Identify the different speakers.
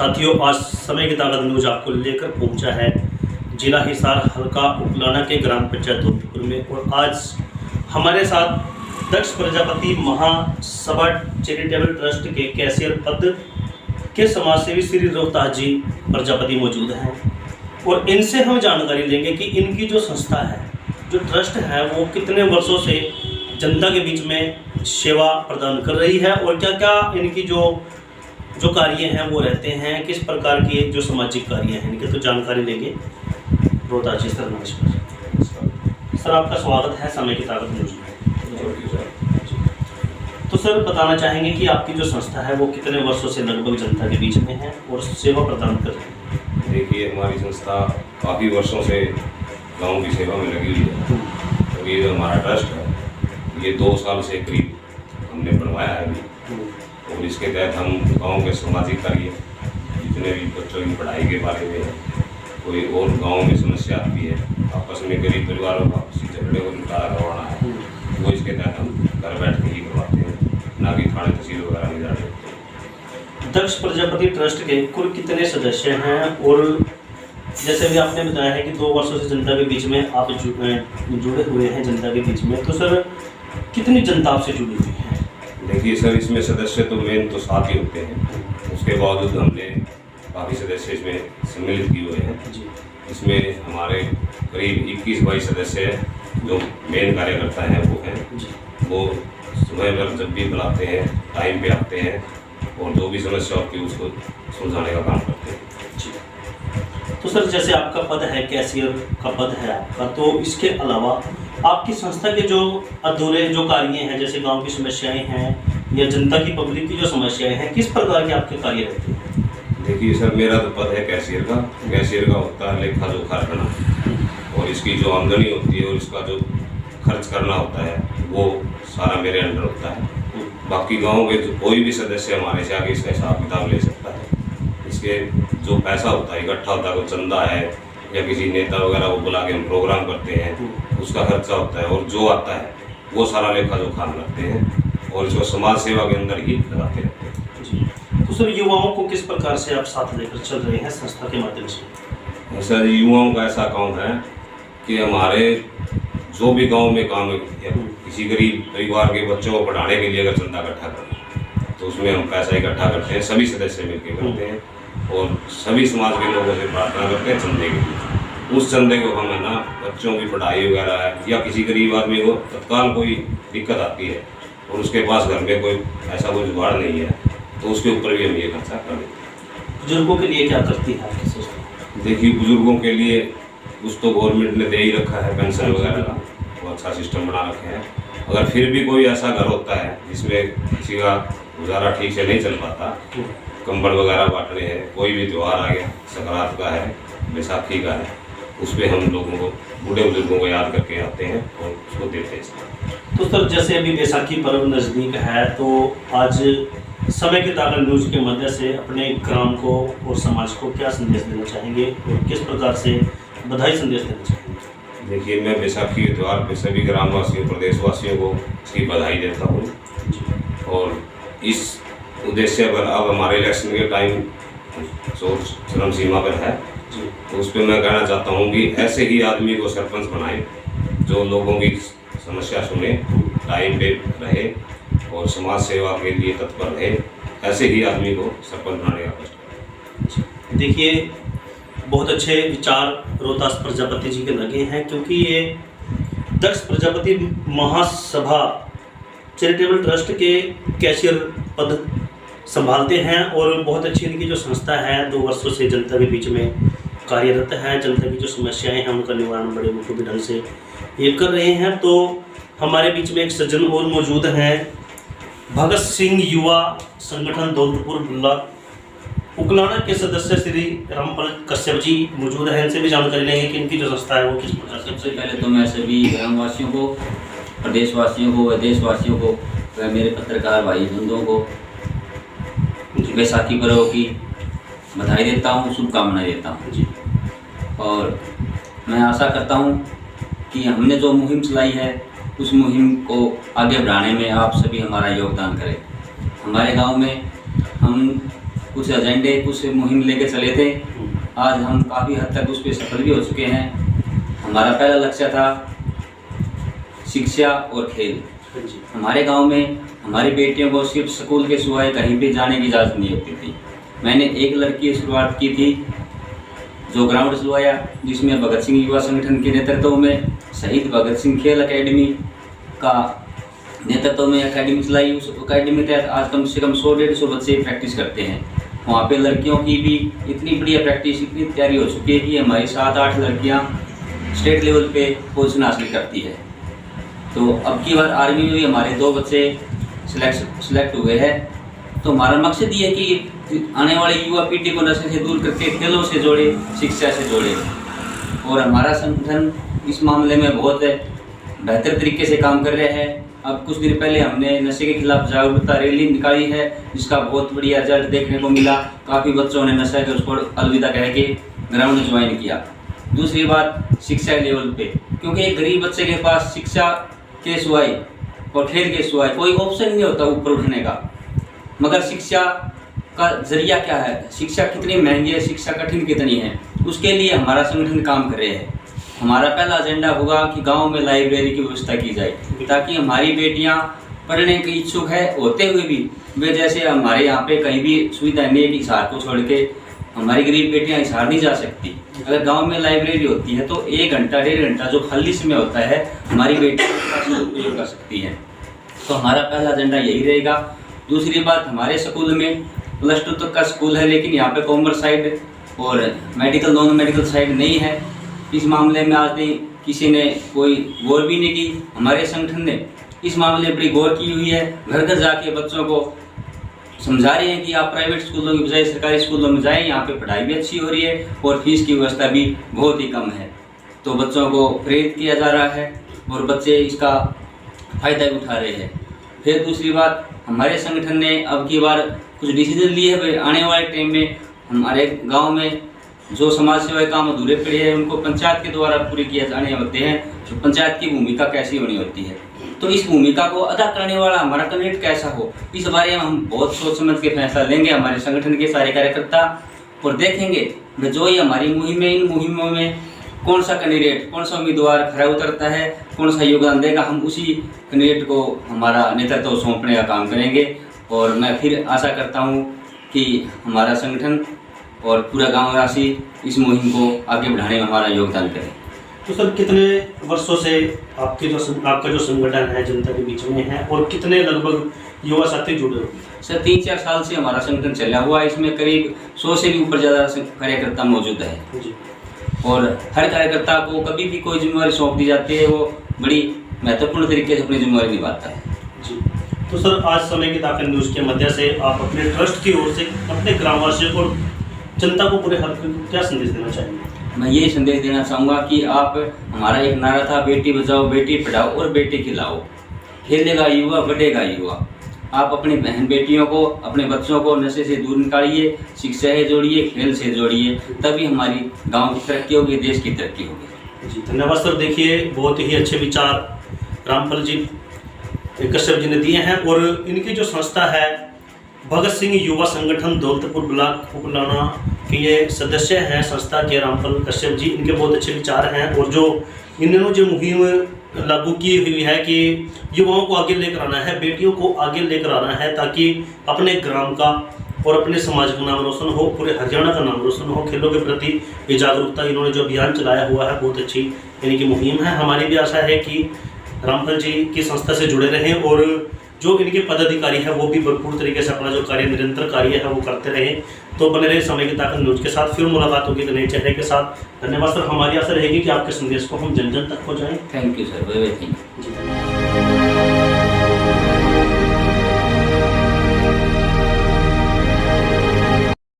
Speaker 1: साथियों, आज समय की ताकत न्यूज आपको लेकर पहुंचा है जिला हिसार हल्का उकलाना के ग्राम पंचायत धौलपुर में। और आज हमारे साथ दक्ष प्रजापति महासभा चैरिटेबल ट्रस्ट के कैशियर पद के समाजसेवी श्री रोहतास जी प्रजापति मौजूद हैं और इनसे हम जानकारी लेंगे कि इनकी जो संस्था है, जो ट्रस्ट है, वो कितने वर्षों से जनता के बीच में सेवा प्रदान कर रही है और क्या क्या इनकी जो कार्य हैं वो रहते हैं, किस प्रकार के जो सामाजिक कार्य हैं इनके, तो जानकारी लेंगे। रोहतास जी सर, नमस्कार। सर, आपका स्वागत है समय की ताकत न्यूज में। तो सर, बताना चाहेंगे कि आपकी जो संस्था है वो कितने वर्षों से लगभग जनता के बीच में है और सेवा प्रदान कर रही है?
Speaker 2: देखिए, हमारी संस्था काफ़ी वर्षों से गांव की सेवा में लगी हुई है। तो ये जो हमारा ट्रस्ट है, ये 2 साल से करीब हमने बनवाया है अभी, और इसके तहत हम गांव के सामाजिक कार्य, जितने भी बच्चों की पढ़ाई के बारे में है, कोई और गांव में समस्या आती है, आपस में गरीब परिवारों का किसी झगड़े को निपटारा करवाना है, वो इसके तहत हम घर बैठ के ही करवाते हैं, ना कि थाने तहसील वगैरह नहीं जाते।
Speaker 1: दक्ष प्रजापति ट्रस्ट के कुल कितने सदस्य हैं? और जैसे भी आपने बताया है कि 2 वर्षों से जनता के बीच में आप जुड़े हुए हैं जनता के बीच में, तो सर कितनी जनता आपसे जुड़ी हुई है?
Speaker 2: देखिए सर, इसमें सदस्य तो मेन तो 7 ही होते हैं, उसके बावजूद हमने काफ़ी सदस्य इसमें सम्मिलित किए हुए हैं। इसमें हमारे करीब 21-22 सदस्य हैं जो मेन कार्यकर्ता हैं, वो हैं। वो सुबह पर जब भी बुलाते हैं, टाइम पे आते हैं और जो भी समस्या होती है उसको सुलझाने का काम करते हैं।
Speaker 1: तो सर, जैसे आपका पद है, कैशियर का पद है आपका, तो इसके अलावा आपकी संस्था के जो अधूरे जो कार्य हैं, जैसे गांव की समस्याएं हैं या जनता की पब्लिक की जो समस्याएं हैं, किस प्रकार के आपके कार्य रहते हैं?
Speaker 2: देखिए सर, मेरा तो पद है कैशियर का। कैशियर का होता है लेखा जोखा रखना, और इसकी जो आमदनी होती है और इसका जो खर्च करना होता है वो सारा मेरे अंडर होता है। बाकी गाँव के कोई भी सदस्य हमारे से आगे इसका हिसाब किताब ले सकता है। इसके जो पैसा होता है इकट्ठा होता है, कोई चंदा है या किसी नेता वगैरह को बुला के हम प्रोग्राम करते हैं, उसका खर्चा होता है, और जो आता है वो सारा लेखा जोखा हम रखते हैं और इसको समाज सेवा के अंदर ही लगाते रहते हैं।
Speaker 1: जी। तो सर, युवाओं को किस प्रकार से आप साथ लेकर चल रहे हैं संस्था के माध्यम से?
Speaker 2: सर, युवाओं का ऐसा काम है कि हमारे जो भी गाँव में काम है, किसी गरीब परिवार के बच्चों को पढ़ाने के लिए अगर चंदा इकट्ठा करना, तो उसमें हम पैसा इकट्ठा करते हैं, सभी सदस्य मिलकर करते हैं और सभी समाज के लोगों से प्रार्थना करते हैं चंदे के लिए। उस चंदे को हम है ना, बच्चों की पढ़ाई वगैरह है या किसी गरीब आदमी को तत्काल कोई दिक्कत आती है और उसके पास घर में कोई ऐसा कोई जुगाड़ नहीं है, तो उसके ऊपर भी हम ये खर्चा कर देते हैं।
Speaker 1: बुजुर्गों के लिए क्या करती है आपकी संस्था?
Speaker 2: देखिए, बुजुर्गों के लिए कुछ तो गवर्नमेंट ने दे ही रखा है, पेंशन वगैरह का वो अच्छा सिस्टम बना रखे हैं। अगर फिर भी कोई ऐसा घर होता है जिसमें किसी का गुजारा ठीक से नहीं चल पाता, कंबल वगैरह बांटने हैं, कोई भी त्यौहार आ गया, संक्रांत का है, बैसाखी का है, उस पर हम लोगों को, बूढ़े बुजुर्गों को याद करके आते हैं और उसको देते हैं।
Speaker 1: तो सर, जैसे अभी बैसाखी पर्व नज़दीक है, तो आज समय की ताकत न्यूज के मध्य से अपने ग्राम को और समाज को क्या संदेश देना चाहेंगे और किस प्रकार से बधाई संदेश देना चाहेंगे?
Speaker 2: देखिए, मैं बैसाखी के त्यौहार पर सभी ग्रामवासियों, प्रदेशवासियों को इसकी बधाई देता हूँ और इस उद्देश्य पर अब हमारे इलेक्शन के टाइम चरम सीमा पर है, तो उस पर मैं कहना चाहता हूँ कि ऐसे ही आदमी को सरपंच बनाए जो लोगों की समस्या सुने, टाइम पे रहे और समाज सेवा के लिए तत्पर रहे। ऐसे ही आदमी को सरपंच बनाने का कष्ट करें।
Speaker 1: देखिए, बहुत अच्छे विचार रोहतास प्रजापति जी के लगे हैं, क्योंकि ये दक्ष प्रजापति महासभा चैरिटेबल ट्रस्ट के कैशियर पद संभालते हैं और बहुत अच्छी इनकी जो संस्था है 2 वर्षों से जनता के बीच में कार्यरत है। जनता की जो समस्याएं हैं उनका निवारण बड़े मुख्य ढंग से ये कर रहे हैं। तो हमारे बीच में एक सज्जन और मौजूद हैं, भगत सिंह युवा संगठन धौलपुर ब्लॉक उकलाना के सदस्य श्री रामपाल कश्यप जी मौजूद हैं। इनसे भी जानकारी लेंगे कि इनकी जो संस्था है वो किस प्रकार से।
Speaker 3: सबसे पहले तो मैं सभी ग्रामवासियों को, प्रदेशवासियों को, देशवासियों को, मेरे पत्रकार भाई बंधुओं को बैसाखी पर्व की बधाई देता हूँ, शुभकामनाएं देता हूँ जी। और मैं आशा करता हूँ कि हमने जो मुहिम चलाई है उस मुहिम को आगे बढ़ाने में आप सभी हमारा योगदान करें। हमारे गांव में हम कुछ एजेंडे, कुछ मुहिम लेके चले थे। आज हम काफ़ी हद तक उस पर सफल भी हो चुके हैं। हमारा पहला लक्ष्य था शिक्षा और खेल। हमारे गांव में हमारी बेटियों को सिर्फ स्कूल के सिवाय कहीं भी जाने की इजाज़त नहीं होती थी। मैंने एक लड़की की शुरुआत की थी जो ग्राउंड चलवाया, जिसमें भगत सिंह युवा संगठन के नेतृत्व में शहीद भगत सिंह खेल अकेडमी का नेतृत्व में अकेडमी चलाई। उस अकेडमी तहत आज कम से कम 100-150 बच्चे प्रैक्टिस करते हैं। वहाँ पे लड़कियों की भी इतनी बढ़िया प्रैक्टिस, इतनी तैयारी हो चुकी है कि हमारी 7-8 लड़कियाँ स्टेट लेवल पे पोजीशन हासिल करती है। तो अब की बार आर्मी में भी हमारे 2 बच्चे सिलेक्ट हुए हैं। तो हमारा मकसद ये है कि आने वाली युवा पीढ़ी को नशे से दूर करके खेलों से जोड़े, शिक्षा से जोड़े। और हमारा संगठन इस मामले में बहुत बेहतर तरीके से काम कर रहे हैं। अब कुछ दिन पहले हमने नशे के खिलाफ जागरूकता रैली निकाली है, जिसका बहुत बढ़िया रिजल्ट देखने को मिला। काफ़ी बच्चों ने नशे के उसको अलविदा कह के ग्राउंड ज्वाइन किया। दूसरी बात, शिक्षा लेवल पे, क्योंकि एक गरीब बच्चे के पास शिक्षा के सिवाय और खेल के सिवाय कोई ऑप्शन नहीं होता ऊपर उठने का। मगर शिक्षा का जरिया क्या है, शिक्षा कितनी महंगी है, शिक्षा कठिन कितनी है, उसके लिए हमारा संगठन काम कर रहे हैं। हमारा पहला एजेंडा होगा कि गांव में लाइब्रेरी की व्यवस्था की जाए, ताकि हमारी बेटियां पढ़ने की इच्छुक है होते हुए भी वे, जैसे हमारे यहाँ पे कहीं भी सुविधा नहीं है कि हिसार को छोड़ के हमारी गरीब बेटियां हिसार नहीं जा सकती। अगर गांव में लाइब्रेरी होती है तो 1 घंटा 1.5 घंटा जो खाली समय होता है हमारी बेटियां उपयोग कर सकती हैं। तो हमारा पहला एजेंडा यही रहेगा। दूसरी बात, हमारे स्कूल में +2 तक का स्कूल है, लेकिन यहाँ पे कॉमर्स साइड और मेडिकल नॉन मेडिकल साइड नहीं है। इस मामले में आज तक किसी ने कोई गौर भी नहीं की। हमारे संगठन ने इस मामले में बड़ी गौर की हुई है। घर घर जाके बच्चों को समझा रहे हैं कि आप प्राइवेट स्कूलों की बजाय सरकारी स्कूलों में जाएं, यहाँ पे पढ़ाई भी अच्छी हो रही है और फीस की व्यवस्था भी बहुत ही कम है। तो बच्चों को प्रेरित किया जा रहा है और बच्चे इसका फ़ायदा भी उठा रहे हैं। फिर दूसरी बात, हमारे संगठन ने अब की बार कुछ डिसीजन लिए हैं। आने वाले टाइम में हमारे गांव में जो समाज सेवा काम अधूरे पड़े हैं उनको पंचायत के द्वारा पूरे किए जाने होते हैं। तो पंचायत की भूमिका कैसी होनी होती है, तो इस भूमिका को अदा करने वाला हमारा कैंडिडेट कैसा हो, इस बारे में हम बहुत सोच समझ के फैसला लेंगे। हमारे संगठन के सारे कार्यकर्ता और देखेंगे जो ये हमारी मुहिम है, इन मुहिमों में कौन सा कैंडिडेट, कौन सा उम्मीदवार खरा उतरता है, कौन सा योगदान देगा, हम उसी कैंडिडेट को हमारा नेतृत्व सौंपने का काम करेंगे। और मैं फिर आशा करता हूँ कि हमारा संगठन और पूरा गाँव वासी इस मुहिम को आगे बढ़ाने में हमारा योगदान करें।
Speaker 1: तो सर, कितने वर्षों से आपका जो संगठन है जनता के बीच में है और कितने लगभग युवा साथी जुड़े हुए?
Speaker 3: सर, 3-4 साल से हमारा संगठन चला हुआ है। इसमें करीब 100 से भी ऊपर ज़्यादा कार्यकर्ता मौजूद है
Speaker 1: जी।
Speaker 3: और हर कार्यकर्ता को कभी भी कोई जिम्मेवारी सौंप दी जाती है, वो बड़ी महत्वपूर्ण तरीके से अपनी जिम्मेवारी निभाता है
Speaker 1: जी। तो सर, आज समय की ताकत न्यूज़ के माध्यम से आप अपने ट्रस्ट की ओर से अपने ग्रामवासियों को, जनता को, पूरे हल्के को क्या संदेश देना चाहेंगे?
Speaker 3: मैं यही संदेश देना चाहूँगा कि आप, हमारा एक नारा था बेटी बचाओ बेटी पढ़ाओ और बेटी खिलाओ। खेलेगा युवा बढ़ेगा युवा। आप अपनी बहन बेटियों को, अपने बच्चों को नशे से दूर निकालिए, शिक्षा से जोड़िए, खेल से जोड़िए, तभी हमारी गांव की तरक्की होगी, देश की तरक्की होगी।
Speaker 1: जी, धन्यवाद सर। देखिए, बहुत ही अच्छे विचार रामपाल जी कश्यप जी ने दिए हैं और इनकी जो संस्था है भगत सिंह युवा संगठन दौलतपुर ब्लॉक उपलाना के ये सदस्य हैं संस्था के रामपाल कश्यप जी। इनके बहुत अच्छे विचार हैं और जो इन्होंने जो मुहिम लागू की हुई है कि युवाओं को आगे लेकर आना है, बेटियों को आगे लेकर आना है, ताकि अपने ग्राम का और अपने समाज का नाम रोशन हो, पूरे हरियाणा का नाम रोशन हो। खेलों के प्रति ये जागरूकता इन्होंने जो अभियान चलाया हुआ है, बहुत अच्छी इनकी मुहिम है। हमारी भी आशा है कि रामपाल जी की संस्था से जुड़े रहें और जो इनके पदाधिकारी है वो भी भरपूर तरीके से अपना जो कार्य, निरंतर कार्य है वो करते रहें। तो बने रहे समय की ताकत न्यूज़ के साथ। फिर मुलाकात होगी नए चेहरे के साथ। धन्यवाद सर। हमारी आशा रहेगी कि आपके संदेश को हम जन जन तक पहुँचाएं।
Speaker 3: Thank you sir, very thank you.
Speaker 1: Ji.